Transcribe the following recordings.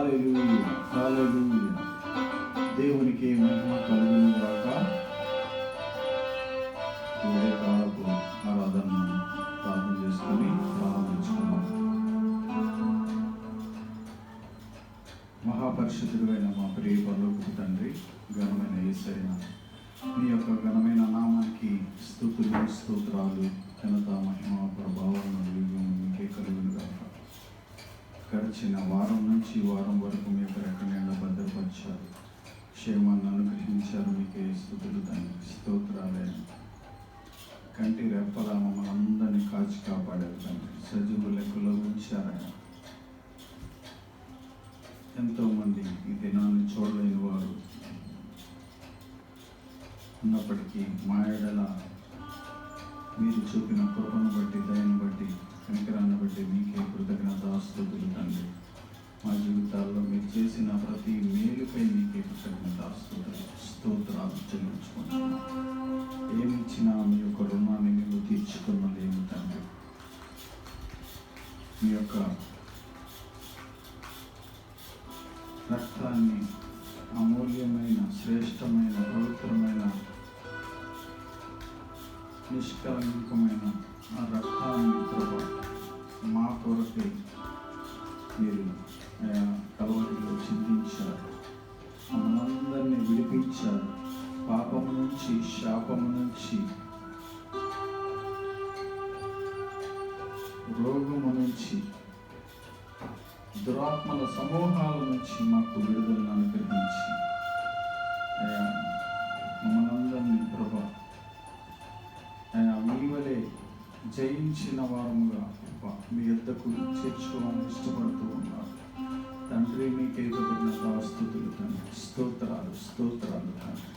హల్లెలూయా, హల్లెలూయా. దేవునికి మహిమ కలుగును గాక. ఉదయకాలపు ఆరాధనను ప్రార్థన చేసుకొని ప్రారంభించుకున్నాం. మహాపరిశుద్ధుడైన మా ప్రియ పరలోకపు తండ్రి, ఘనమైన యేసయ్య, మీ యొక్క ఘనమైన నామానికి స్తుతులు, స్తోత్రాలు, ఘనత, మహిమ, ప్రభావాలను మీకే కలుగును గాక. గడిచిన వారం నుంచి వారం వరకు మీ యొక్క రెక్కల భద్రపరిచారు, క్షేమాన్ని అనుగ్రహించారు. మీకే స్తుతులు తండ్రి, స్తోత్రాలైన కంటి రెప్పల మమ్మల్ని అందరినీ కాచి కాపాడారు తండ్రి. సజీవ లెక్కలో ఉంచారాయన. ఎంతోమంది ఈ దినాన్ని చూడలేని వారు ఉన్నప్పటికీ మా ఎడల మీరు చూపిన కృపను బట్టి, దయను బట్టి, కనికరాన్ని బట్టి మీకే కృతజ్ఞతాస్తుతులు తండ్రి. మా జీవితాల్లో మీరు చేసిన ప్రతి మేలుపై మీకే కృతజ్ఞతాస్తుతులు, స్తోత్రాలు చెల్లించుకుంటున్నాం. ఏమిచ్చినా మీ యొక్క రుణాన్ని మేము తీర్చుకున్నలేము తండ్రి. మీ యొక్క రక్తాన్ని, అమూల్యమైన, శ్రేష్టమైన, పవిత్రమైన, నిష్కలంకమైన ఆ రక్తాన్ని ప్రభు మా కొరకై మీరు కలవరిలో చిందించారు. మనందరినీ విడిపించారు. పాపము నుంచి, శాపము నుంచి, రోగము నుంచి, దురాత్మల సమూహాల నుంచి మాకు విడుదలను అనుగ్రహించి మనందరినీ ప్రభా మీ వలె జయించిన వారముగా మీ యొద్దకు చేర్చుకోవాలని ఇష్టపడుతూ ఉన్నారు తండ్రి. మీకే కృతజ్ఞతాస్తుతులు తండ్రి, స్తోత్రాలు, స్తోత్రాలు తండ్రి.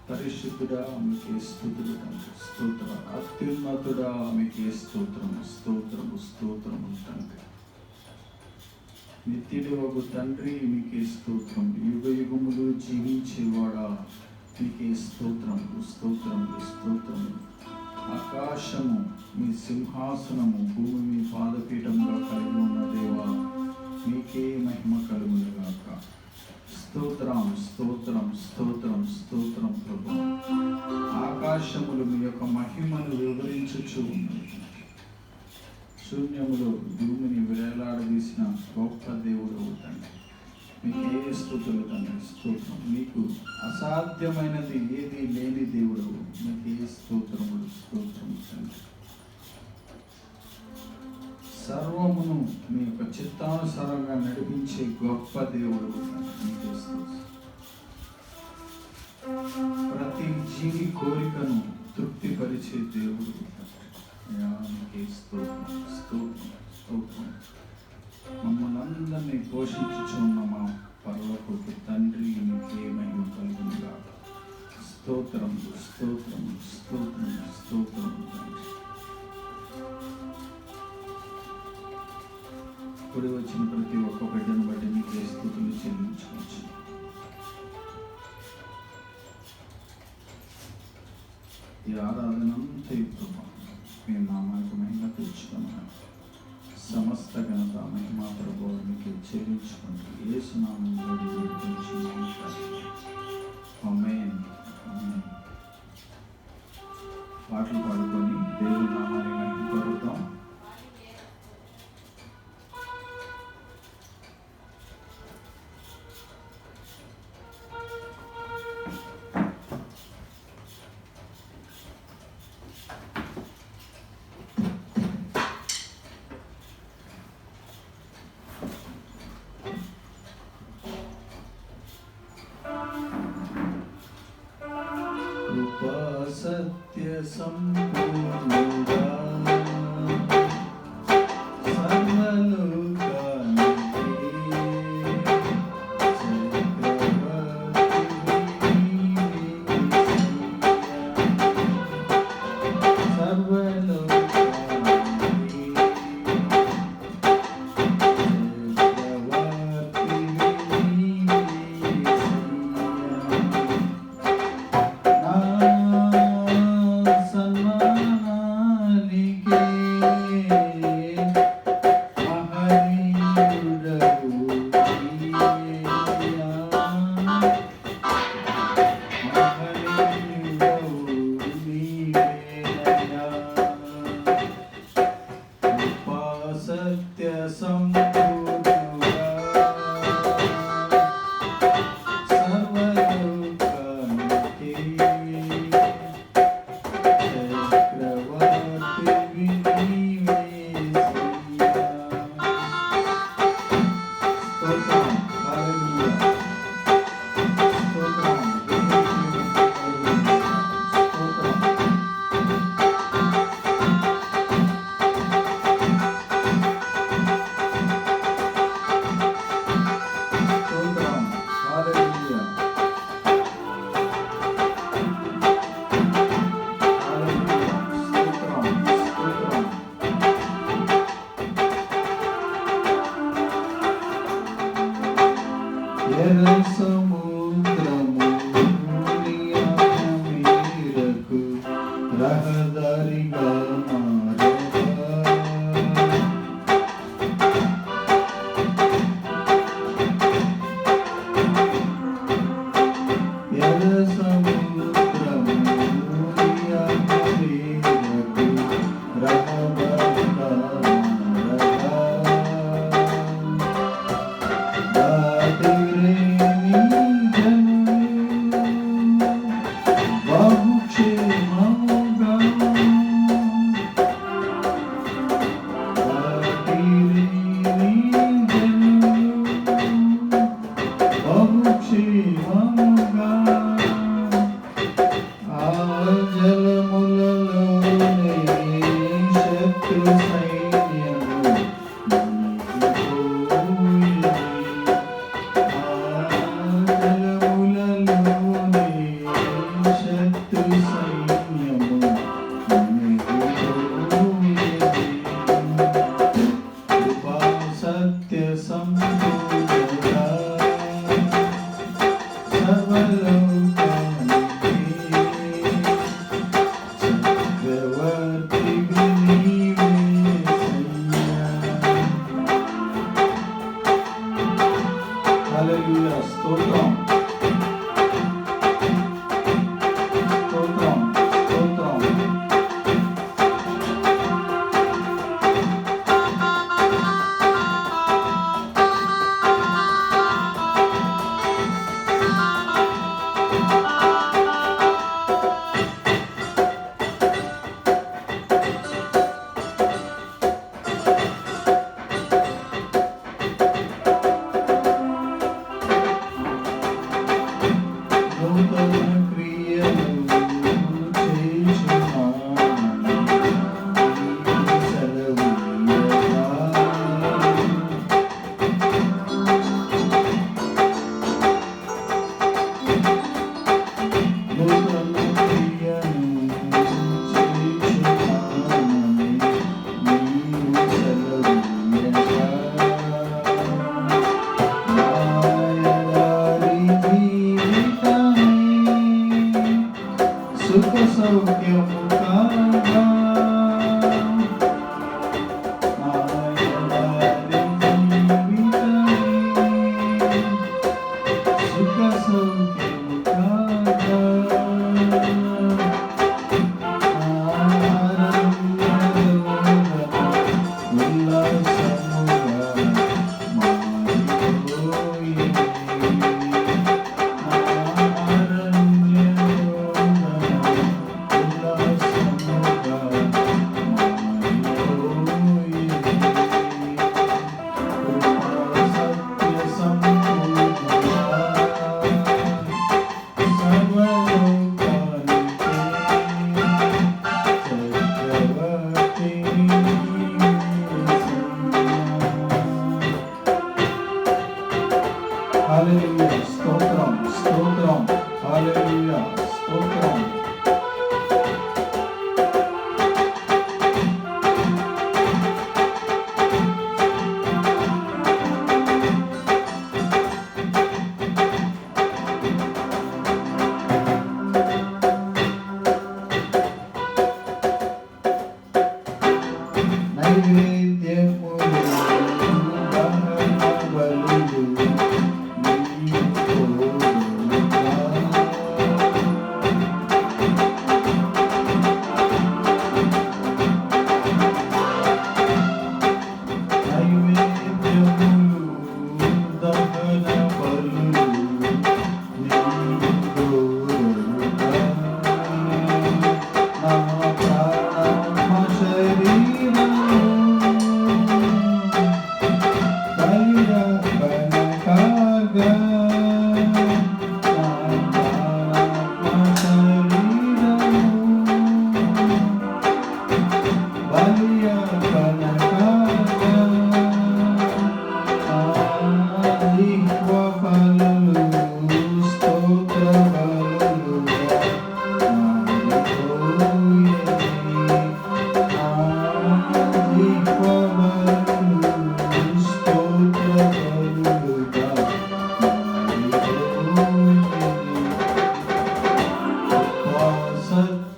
పరిశుద్ధుడా మీకే స్తుతులు తండ్రి, స్తోత్రాలు. అత్యున్నతుడా మీకే స్తోత్రము, స్తోత్రము, స్తోత్రము తండ్రి. నిత్యుడవగు తండ్రి మీకే స్తోత్రం. యుగ యుగములు జీవించేవాడా మీకే స్తోత్రములు, స్తోత్రములు, స్తోత్రములు. ఆకాశము మీ సింహాసనము, భూమి మీ పాదపీఠంగా కలిగి ఉన్న దేవా మీకే మహిమ కలుగునుగాక. స్తోత్రం, స్తోత్రం, స్తోత్రం, స్తోత్రం ప్రభు. ఆకాశములు మీ యొక్క మహిమను వివరించుచు ఉన్నాయి. శూన్యములో భూమిని వేలాడదీసిన గొప్ప దేవుడు తండ్రి. మీకే స్తుతులు తండ్రి, స్తోత్రం. మీకు అసాధ్యమైనది ఏది లేని దేవుడు. మీకే స్తోత్రములు, స్తోత్రము తండ్రి. సర్వమును మీ యొక్క చిత్తానుసారంగా నడిపించే గొప్ప దేవుడు మీకే స్తోత్రం. ప్రతి జీవి కోరికను తృప్తిపరిచే దేవుడు మీకే స్తోత్రం, స్తోత్రం, స్తోత్రం. మమ్మల్ని అందరినీ పోషించుచున్న మా పరలోకపు తండ్రి మీకే మహిమ కలుగునుగా. స్తోత్రం, స్తోత్రం, స్తోత్రం, స్తోత్రం తండ్రి. కూడి వచ్చిన ప్రతి ఒక్క బిడ్డను బట్టి మీకే స్తుతులు చెల్లించుకోవచ్చు. ఈ ఆరాధనంతా ఇప్పుడు మేము నామానికి మహిమ తెచ్చుకున్నాం. సమస్త ఘనత, మహిమ, ప్రభువు మీకు చెల్లించుకుంటూ యేసు నామములో వేడుకొనుచున్నాము. ఆమేన్. పాటలు పాడుకొని దేవుని నామాన్ని మహిమపరుద్దాం. సత్య సంపూర్ణుడా రహదారిగా మారగా ఎర్ర సముద్రము తీరకు రహదారిగా మారగా దాటిరే నీ జనులు బహుక్షేమముగా దాటిరే నీ జనులు బహుక్షేమముగా ఆ జలములలోనే శత్రు సైన్యము మునిగిపోయింది. ఆ జలములలోనే శత్రు సైన్యము మునిగిపోయింది. కృపా సత్య సంపూర్ణత సర్వలోకానికి చక్రవర్తివి నీవే సయ్యా. హల్లెలూయా. స్తోత్రం స్తోత్రం స్తోత్రం. నూతన క్రియలు చేయుచున్నానని నీవు సెలవీయగా. నూతన క్రియను చేయుచున్నానని నీవు సెలవీయగా. మాయదారి జీవితమే సుఖ సౌఖ్యము కాగా. మాయదారి జీవితమే సుఖ సౌఖ్యము కాగా. ఉల్లాసముగా మారిపోయింది. అరణ్యముగా ఉల్లాసముగా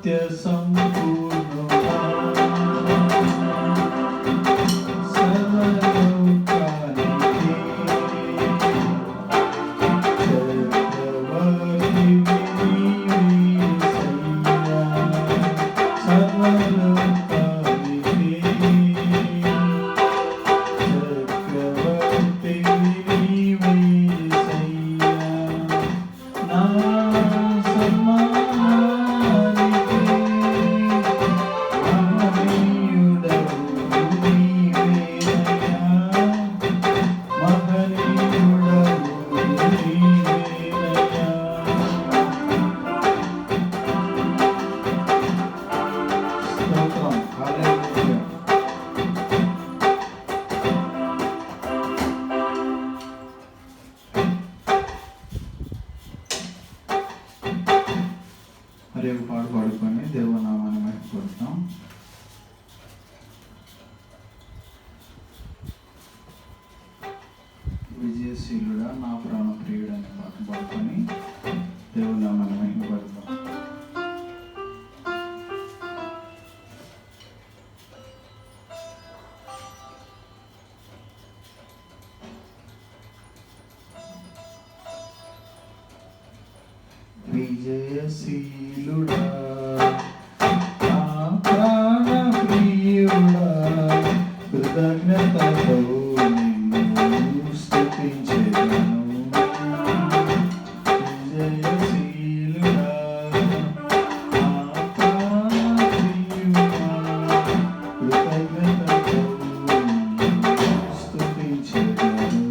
నిత్య సంపూర్ణుడా మరి ఒక పాట పాడుకొని దేవనామాన్ని మహిమపడతాం. విజయశీలుడా నా ప్రాణ ప్రియుడు అనే పాట పాడుకొని దేవనామాన్ని మహిమపడతాం. విజయశీలుడా నా ప్రాణ ప్రియుడా కృతజ్ఞతతో నిన్ను స్తుతించెదను. విజయశీలుడా నా ప్రాణ ప్రియుడా కృతజ్ఞతతో నిన్ను స్తుతించెదను.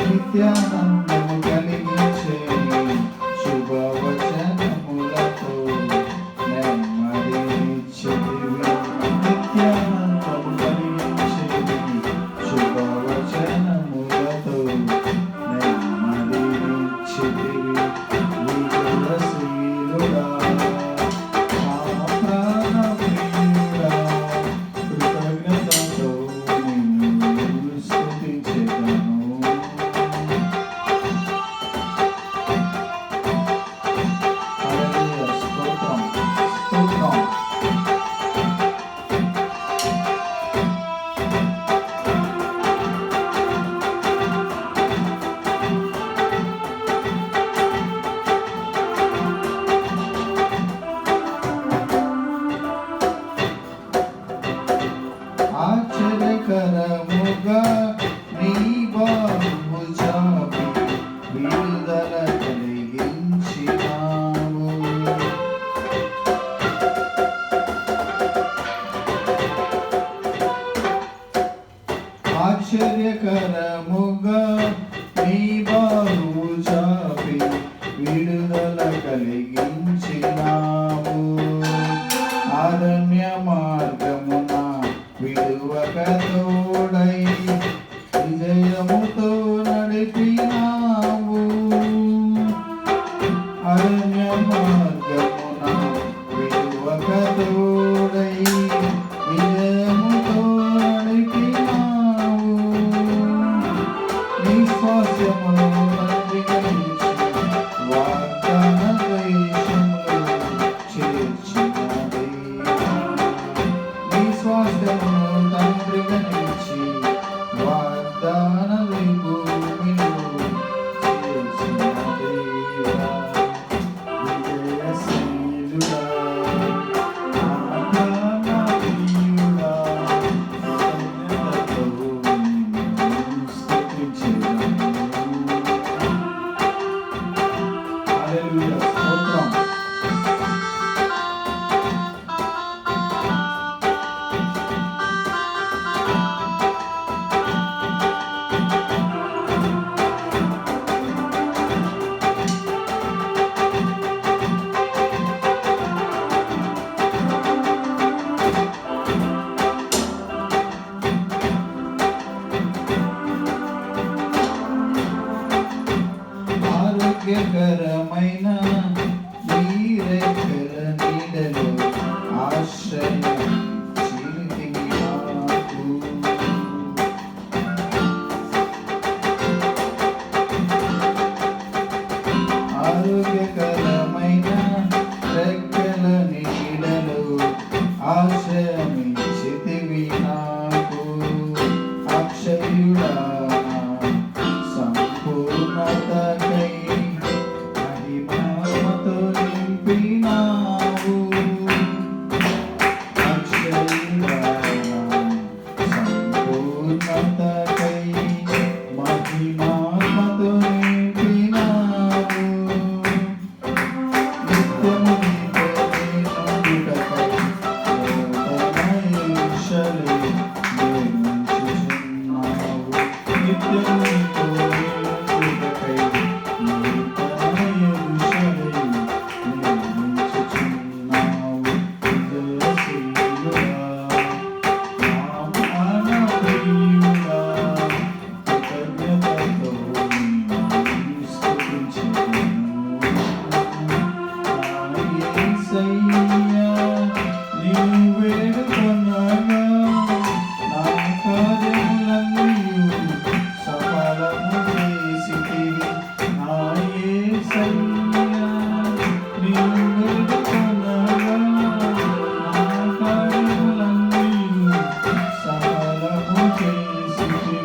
నిత్యానందము కలిగించే శుభవచనములతో నెమ్మదినిచ్చెదవి. నిత్యానందము కలిగించే శుభవచనములతో నెమ్మదినిచ్చెదవి. విజయశీలుడా నా ప్రాణ ప్రియుడా కృతజ్ఞతతో నిన్ను స్తుతించెదను. ఆశ్చర్యకరముగా నీ బాహు చాపి విడుదల కలిగించినావు. ఆశ్చర్యకరముగా నీ బాహువు చాపి విడుదల కలిగించినావు. అరణ్య మార్గమున విడువక తోడై విజయముతో నడిపినావు. అరణ్య మార్గమున విడువక తోడై విజయముతో నడిపినావు. నీ స్వాస్యమును తండ్రికనిచ్చి వాగ్దాన దేశములో చేర్చిన దేవా. నీ స్వాస్యమును తండ్రికనిచ్చి వాగ్దాన భూమిలో చేర్చిన దేవా. విజయశీలుడా ఆరోగ్యకరమైన నీరెక్కల నీడలో ఆశ్రయం చిలితివి నాకు. ఆరోగ్యకరమైన రెక్కల నీడలో ఆశ్రయమిచ్చితివి నాకు. అక్షయుడా సంపూర్ణతకై మహిమతో నింపినావు. అక్షయుడా సంపూర్ణతకై మహిమతో నింపినావు. నిత్యము నీతో నేనుండుటకై నూతన యెరూషలేము నిర్మించుచున్నావు. నిత్యము నీతో నేనుండుటకై నూతన యెరూషలేము నిర్మించుచున్నావు. విజయశీలుడా నా ప్రాణప్రియుడా కృతజ్ఞతతో నిన్ను స్తుతించెదను. నా యేసయ్యా నిన్ను వేడుకొనగా నా కార్యములన్నీయు సఫలము చేసితివి. నా యేసయ్యా నిన్ను వేడుకొనగా నా కార్యములన్నీయు సఫలము చేసితివి.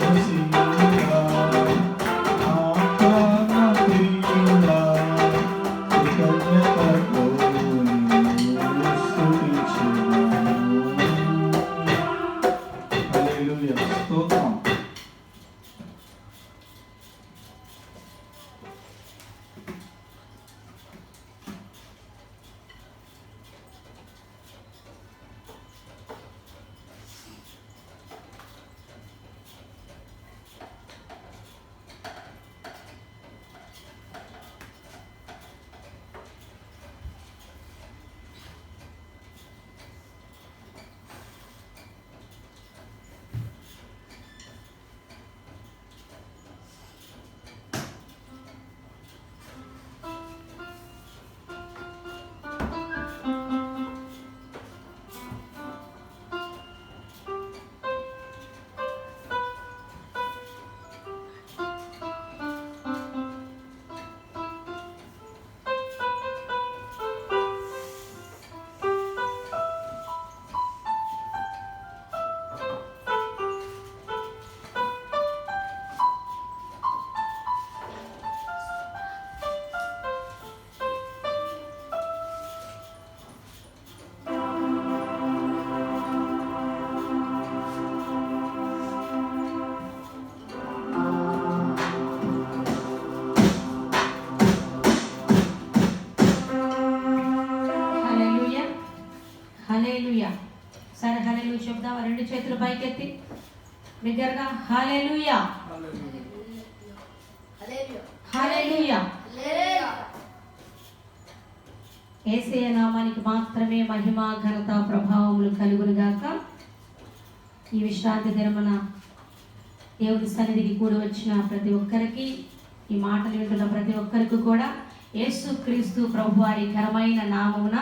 విజయశీలుడా నా ప్రాణప్రియుడా కృతజ్ఞతతో నిన్ను స్తుతించెదను. హల్లెలూయా. స్తోత్రం. హల్లెలూయా. సరే హల్లెలూయా చెప్దామా? రెండు చేతులు పైకెత్తి బిగ్గరగా హల్లెలూయా, హల్లెలూయా. యేసయ్య నామానికి మాత్రమే మహిమ, ఘనత, ప్రభావములు కలుగును గాక. ఈ విశ్రాంతి దినమున దేవుడి సన్నిధికి కూడి వచ్చిన ప్రతి ఒక్కరికి, ఈ మాటలు వింటున్న ప్రతి ఒక్కరికి కూడా యేసుక్రీస్తు ప్రభువారి ఘనమైన నామమున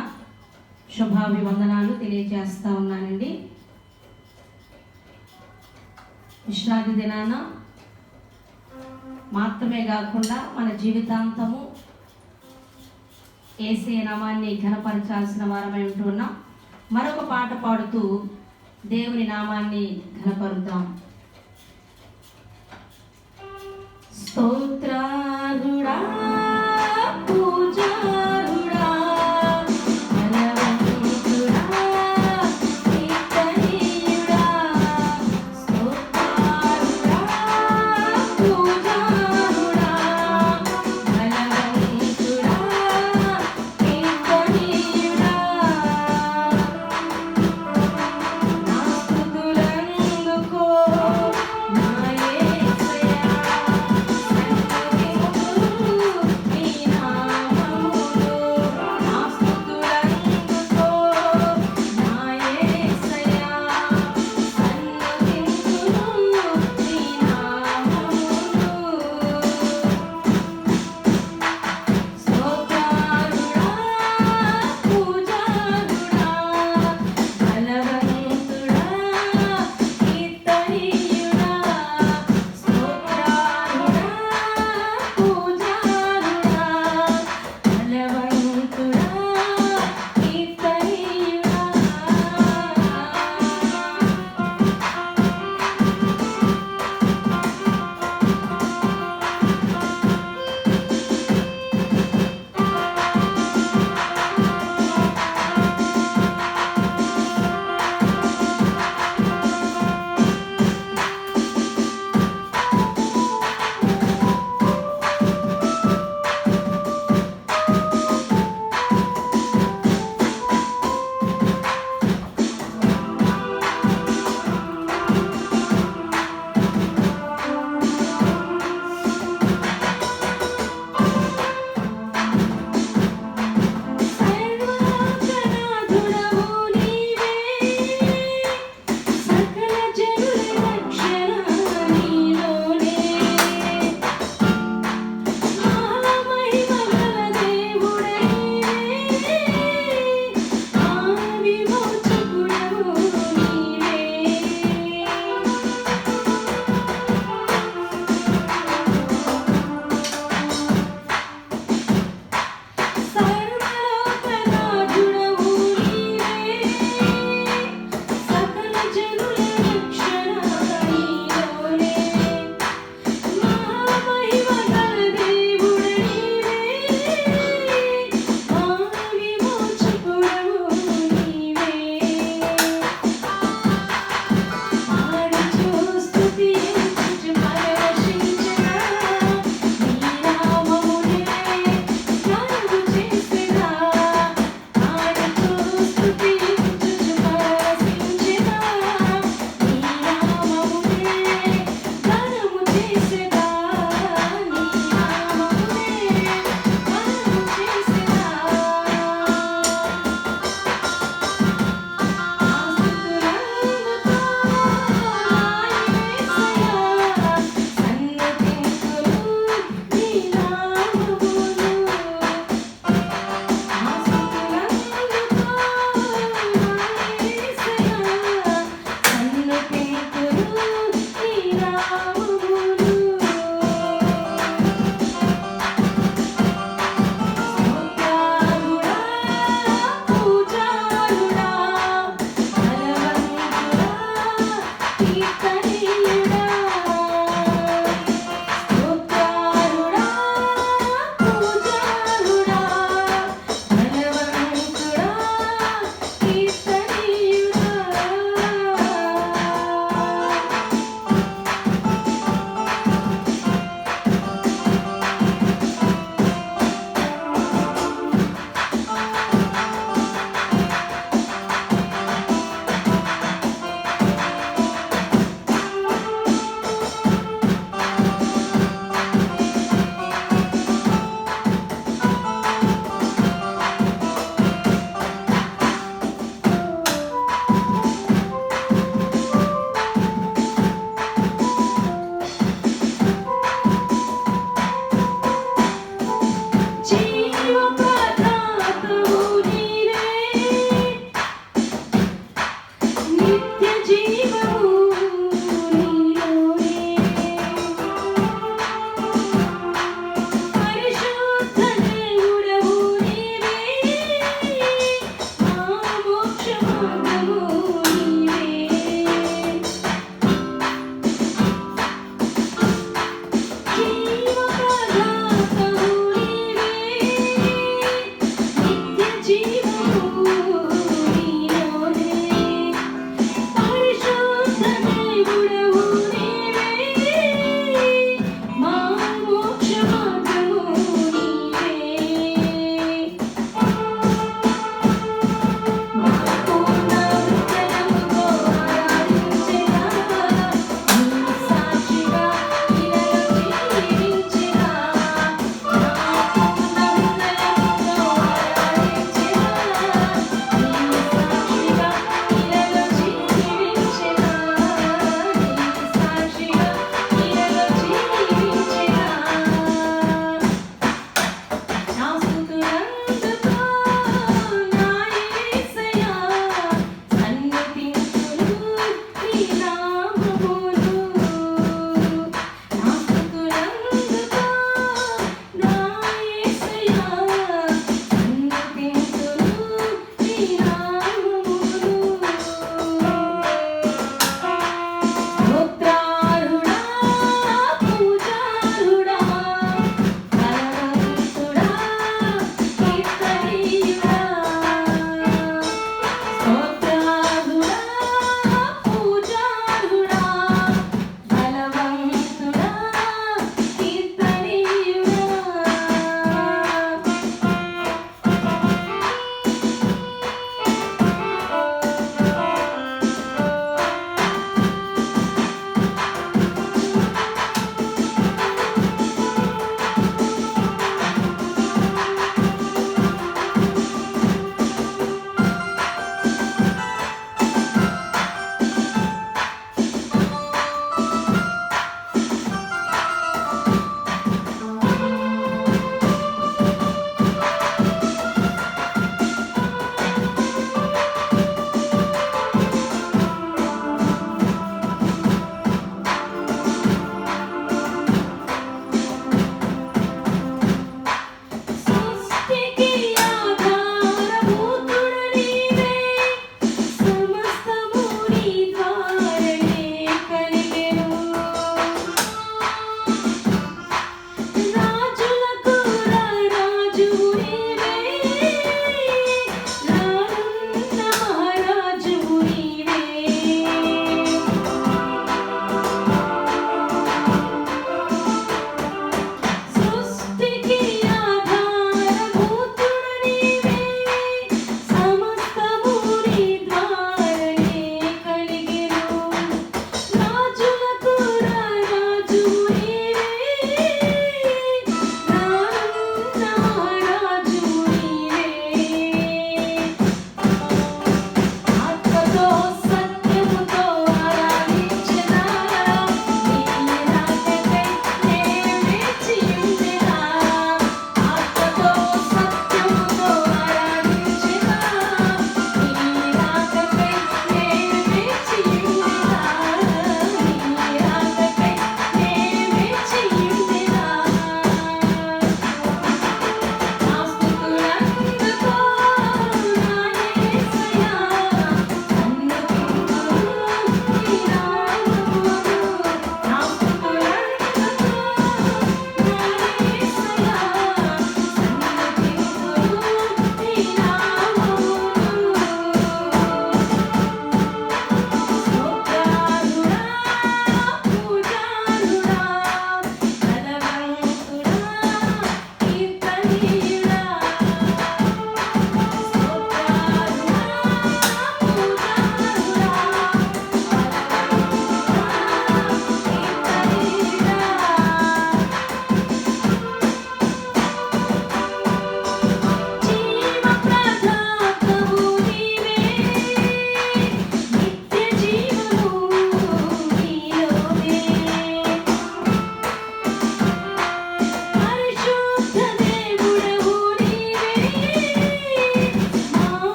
శుభాభివందనాలు తెలియజేస్తా ఉన్నానండి. విశ్రాంతి దినాన మాత్రమే కాకుండా మన జీవితాంతము యేసయ్య నామాన్ని ఘనపరచాల్సిన వారమై ఉంటున్నాం. మరొక పాట పాడుతూ దేవుని నామాన్ని ఘనపరుద్దాం. స్తోత్రారుడా, పూజారుడా, బలవంతుడా, కీర్తనీయుడా. స్తోత్రారుడా, పూజారుడా, బలవంతుడా, కీర్తనీయుడా. నా స్తుతులందుకో నా యేసయ్యా, సన్నిధిలో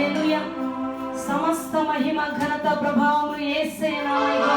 హల్లెలూయా. సమస్త మహిమ ఘనత ప్రభావములు యేసయ్య నామములో